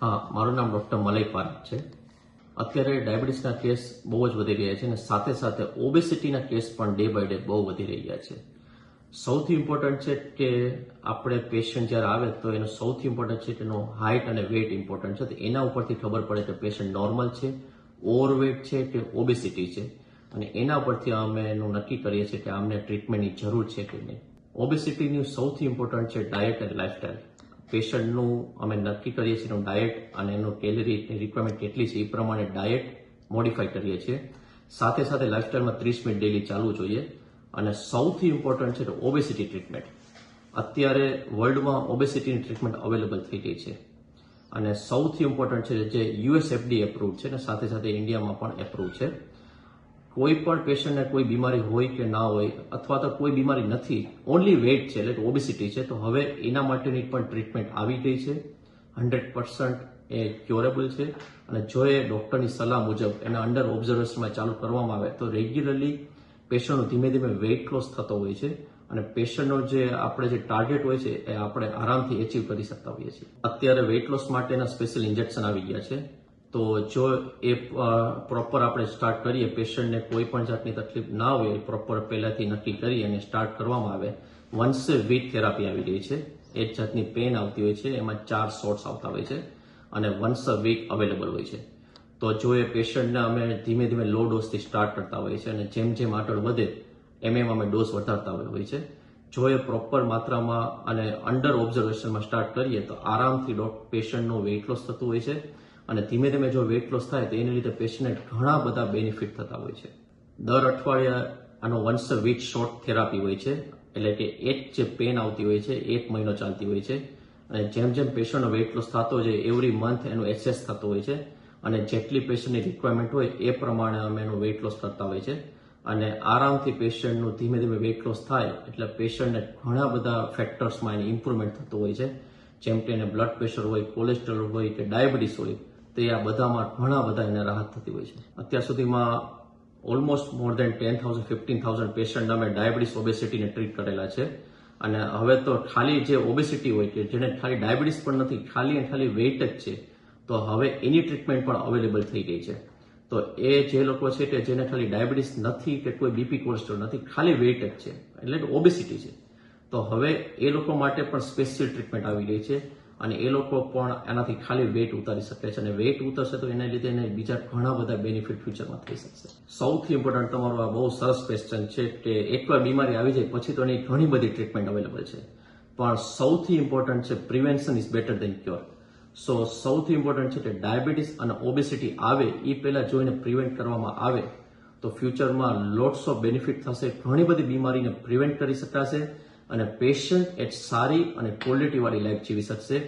હા, મારું નામ ડૉક્ટર મલય પારેખ છે. અત્યારે ડાયાબિટીસના કેસ બહુ જ વધી રહ્યા છે અને સાથે સાથે ઓબેસિટીના કેસ પણ ડે બાય ડે બહુ વધી રહ્યા છે. સૌથી ઇમ્પોર્ટન્ટ છે કે આપણે પેશન્ટ જ્યારે આવે તો એનો સૌથી ઇમ્પોર્ટન્ટ છે કે એનો હાઇટ અને વેઇટ ઇમ્પોર્ટન્ટ છે. તો એના ઉપરથી ખબર પડે કે પેશન્ટ નોર્મલ છે, ઓવરવેટ છે કે ઓબેસિટી છે, અને એના પરથી અમે એનું નક્કી કરીએ છીએ કે આમને ટ્રીટમેન્ટની જરૂર છે કે નહીં. ઓબેસિટીની સૌથી ઇમ્પોર્ટન્ટ છે ડાયટ અને લાઇફસ્ટાઇલ. પેશન્ટનું અમે નક્કી કરીએ છીએ એનું ડાયટ અને એનું કેલરી રિક્વાયરમેન્ટ કેટલી છે એ પ્રમાણે ડાયટ મોડિફાઈ કરીએ છીએ. સાથે સાથે લાઇફસ્ટાઇલમાં 30 મિનિટ ડેલી ચાલવું જોઈએ. અને સૌથી ઇમ્પોર્ટન્ટ છે ઓબેસિટી ટ્રીટમેન્ટ. અત્યારે વર્લ્ડમાં ઓબેસિટીની ટ્રીટમેન્ટ અવેલેબલ થઈ ગઈ છે અને સૌથી ઇમ્પોર્ટન્ટ છે જે યુએસએફડી એપ્રુવ છે અને સાથે સાથે ઇન્ડિયામાં પણ એપ્રુવ છે. કોઈ પણ પેશન્ટને કોઈ બીમારી હોય કે ના હોય અથવા તો કોઈ બીમારી નથી, ઓનલી વેઇટ છે એટલે કે ઓબેસિટી છે, તો હવે એના માટેની પણ ટ્રીટમેન્ટ આવી ગઈ છે. 100% એ ક્યોરેબલ છે અને જો એ ડૉક્ટરની સલાહ મુજબ એના અંડર ઓબ્ઝર્વેશનમાં ચાલુ કરવામાં આવે તો રેગ્યુલરલી પેશન્ટનો ધીમે ધીમે વેઇટ લોસ થતો હોય છે અને પેશન્ટનો જે આપણે જે ટાર્ગેટ હોય છે એ આપણે આરામથી એચીવ કરી શકતા હોઈએ છીએ. અત્યારે વેઇટ લોસ માટેના સ્પેશિયલ ઇન્જેક્શન આવી ગયા છે. તો જો એ પ્રોપર આપણે સ્ટાર્ટ કરીએ, પેશન્ટને કોઈ પણ જાતની તકલીફ ના હોય એ પ્રોપર પહેલાથી નક્કી કરી અને સ્ટાર્ટ કરવામાં આવે. વન્સ એ વીક થેરાપી આવી રહી છે. એક જાતની પેન આવતી હોય છે, એમાં 4 શોટ્સ આવતા હોય છે અને વન્સ અ વીક અવેલેબલ હોય છે. તો જો એ પેશન્ટને અમે ધીમે ધીમે લો ડોઝથી સ્ટાર્ટ કરતા હોઈએ છીએ અને જેમ જેમ આગળ વધે એમ અમે ડોઝ વધારતા હોય છે. જો એ પ્રોપર માત્રામાં અને અંડર ઓબ્ઝર્વેશનમાં સ્ટાર્ટ કરીએ તો આરામથી પેશન્ટનું વેઇટ લોસ થતું હોય છે અને ધીમે ધીમે જો વેઇટ લોસ થાય તો એને લીધે પેશન્ટને ઘણા બધા બેનિફિટ થતા હોય છે. દર અઠવાડિયે આનો once a week short therapy હોય છે, એટલે કે એક જે પેન આવતી હોય છે 1 મહિનો ચાલતી હોય છે અને જેમ જેમ પેશન્ટનો વેઇટ લોસ થતો જાય એવરી મંથ એનું એસેસ થતો હોય છે અને જેટલી પેશન્ટની રિક્વાયરમેન્ટ હોય એ પ્રમાણે અમે એનું વેઇટ લોસ કરતા હોય છે અને આરામથી પેશન્ટનું ધીમે ધીમે વેઇટ લોસ થાય એટલે પેશન્ટને ઘણા બધા ફેક્ટર્સમાં એની ઇમ્પ્રુવમેન્ટ થતું હોય છે. જેમ કે એને બ્લડ પ્રેશર હોય, કોલેસ્ટ્રોલ હોય કે ડાયાબિટીસ હોય, તો આ બધામાં ઘણા બધા એને રાહત થતી હોય છે. અત્યાર સુધીમાં ઓલમોસ્ટ મોર દેન 10,000-15,000 પેશન્ટ અમે ડાયાબિટીસ ઓબેસિટીને ટ્રીટ કરેલા છે અને હવે તો ખાલી જે ઓબેસિટી હોય કે જેને ખાલી ડાયાબિટીસ પણ નથી, ખાલી અને ખાલી વેઇટ જ છે, તો હવે એની ટ્રીટમેન્ટ પણ અવેલેબલ થઈ ગઈ છે. તો એ જે લોકો છે કે જેને ખાલી ડાયાબિટીસ નથી કે કોઈ બીપી કોલેસ્ટ્રોલ નથી, ખાલી વેઇટ જ છે એટલે કે ઓબેસિટી છે, તો હવે એ લોકો માટે પણ સ્પેશિયલ ટ્રીટમેન્ટ આવી ગઈ છે અને એ લોકો પણ એનાથી ખાલી વેઇટ ઉતારી શકે છે અને વેઇટ ઉતરશે તો એના લીધે એને બીજા ઘણા બધા બેનિફિટ ફ્યુચરમાં થઈ શકશે. સૌથી ઇમ્પોર્ટન્ટ તમારો આ બહુ સરસ ક્વેશ્ચન છે કે એકવાર બીમારી આવી જાય પછી તો એની ઘણી બધી ટ્રીટમેન્ટ અવેલેબલ છે, પણ સૌથી ઇમ્પોર્ટન્ટ છે prevention is better than cure. So સૌથી ઇમ્પોર્ટન્ટ છે કે ડાયાબિટીસ અને ઓબેસિટી આવે એ પહેલાં જો એને પ્રિવેન્ટ કરવામાં આવે તો ફ્યુચરમાં લોટ્સ ઓફ બેનિફિટ થશે, ઘણી બધી બીમારીને પ્રિવેન્ટ કરી શકાશે અને પેશન્ટ એક સારી અને ક્વોલિટીવાળી લાઈફ જીવી શકશે.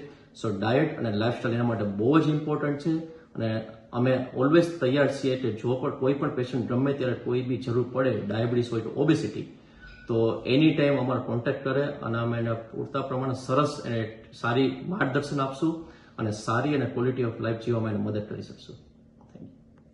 સો ડાયટ અને લાઇફસ્ટાઇલ એના માટે બહુ જ ઇમ્પોર્ટન્ટ છે અને અમે ઓલવેઝ તૈયાર છીએ કે જો પણ કોઈ પણ પેશન્ટ ગમે ત્યારે કોઈ બી જરૂર પડે, ડાયાબિટીસ હોય કે ઓબેસિટી, તો એની ટાઈમ અમારો કોન્ટેક્ટ કરે અને અમે એને પૂરતા પ્રમાણે સરસ અને સારી માર્ગદર્શન આપશું અને સારી અને ક્વોલિટી ઓફ લાઈફ જીવવામાં એને મદદ કરી શકશું.